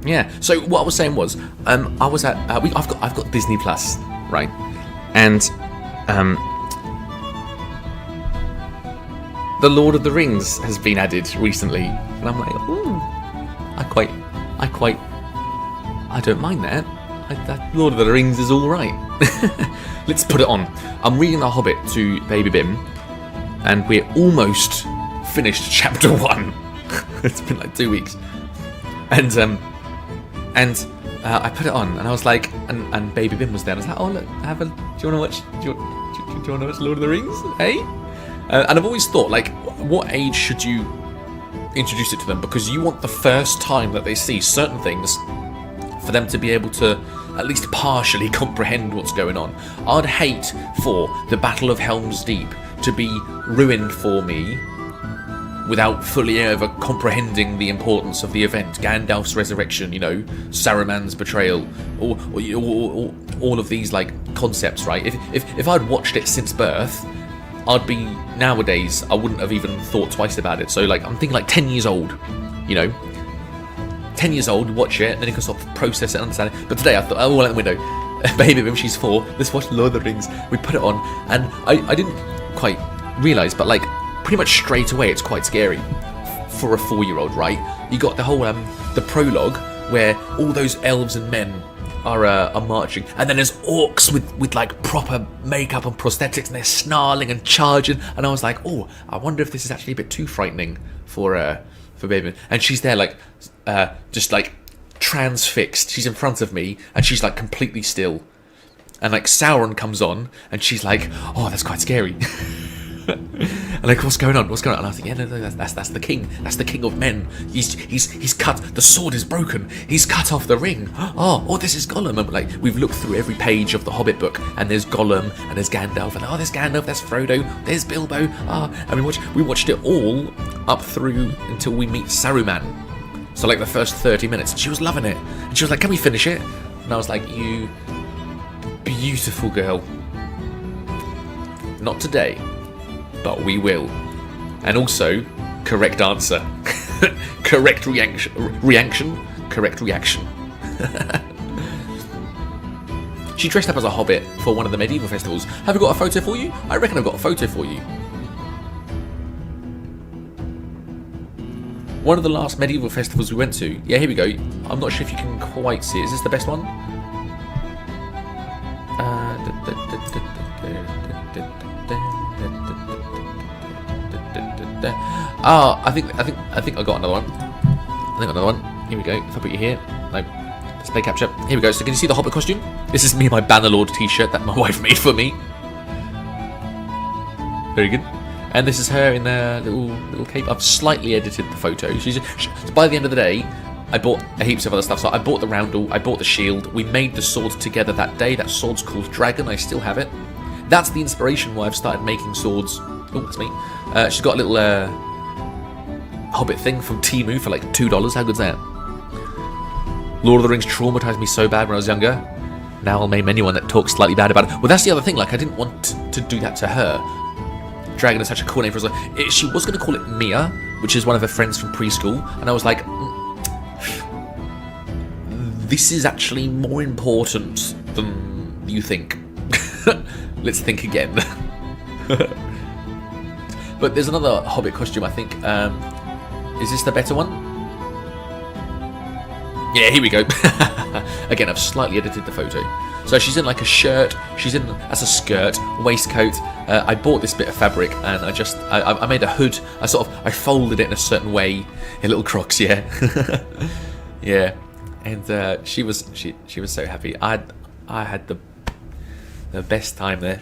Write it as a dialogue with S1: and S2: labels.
S1: Yeah. So what I was saying was, I was at I've got Disney Plus, right? And The Lord of the Rings has been added recently, and I'm like, ooh, I don't mind that. That Lord of the Rings is all right. Let's put it on. I'm reading The Hobbit to BabyBim, and we're almost finished chapter 1. It's been like 2 weeks, and I put it on, and I was like, and BabyBim was there. And I was like, oh look, do you want to watch? Do you want to watch Lord of the Rings? Hey. And I've always thought, like, what age should you introduce it to them? Because you want the first time that they see certain things for them to be able to at least partially comprehend what's going on. I'd hate for the Battle of Helm's Deep to be ruined for me without fully ever comprehending the importance of the event. Gandalf's resurrection, Saruman's betrayal, or all of these like concepts, right? If I'd watched it since birth, I'd be, nowadays, I wouldn't have even thought twice about it. So like, I'm thinking like 10 years old, 10 years old, watch it, and then you can sort of process it and understand it. But today I thought, oh, well, out the window, BabyBim, she's 4, let's watch Lord of the Rings. We put it on, and I didn't quite realise, but like, pretty much straight away it's quite scary for a 4-year-old, right? You got the whole, the prologue, where all those elves and men are marching, and then there's orcs with like proper makeup and prosthetics, and they're snarling and charging, and I was like, oh, I wonder if this is actually a bit too frightening for BabyBim. And she's there like just like transfixed. She's in front of me, and she's like completely still, and like Sauron comes on, and she's like, oh, that's quite scary. And like, what's going on? And I was like, yeah, no, that's the king. That's the king of men. He's cut. The sword is broken. He's cut off the ring. Oh, this is Gollum. And like, we've looked through every page of the Hobbit book, and there's Gollum, and there's Gandalf, and there's Gandalf, there's Frodo, there's Bilbo. And we watched it all up through until we meet Saruman. So like the first 30 minutes, and she was loving it. And she was like, can we finish it? And I was like, you beautiful girl. Not today. But we will. And also, correct answer. Correct reaction. Correct reaction. She dressed up as a hobbit for one of the medieval festivals. Have I got a photo for you? I reckon I've got a photo for you. One of the last medieval festivals we went to. Yeah, here we go. I'm not sure if you can quite see it. Is this the best one? I think I got another one. Here we go. If I put you here, no, display capture. Here we go. So can you see the Hobbit costume? This is me in my Bannerlord t-shirt that my wife made for me. Very good. And this is her in a little cape. I've slightly edited the photo. So by the end of the day, I bought heaps of other stuff. So I bought the roundel, I bought the shield. We made the sword together that day. That sword's called Dragon. I still have it. That's the inspiration why I've started making swords. Oh, that's me. She's got a little Hobbit thing from Temu for like $2. How good's that? Lord of the Rings traumatized me so bad when I was younger. Now I'll name anyone that talks slightly bad about it. Well, that's the other thing. Like, I didn't want to do that to her. Dragon is such a cool name for us. She was going to call it Mia, which is one of her friends from preschool, and I was like, this is actually more important than you think. Let's think again. But there's another Hobbit costume, I think. Is this the better one? Yeah, here we go. Again, I've slightly edited the photo. So she's in like a shirt. She's in as a skirt, waistcoat. I bought this bit of fabric, and I made a hood. I folded it in a certain way. In little Crocs, yeah. Yeah. And she was so happy. I had the best time there.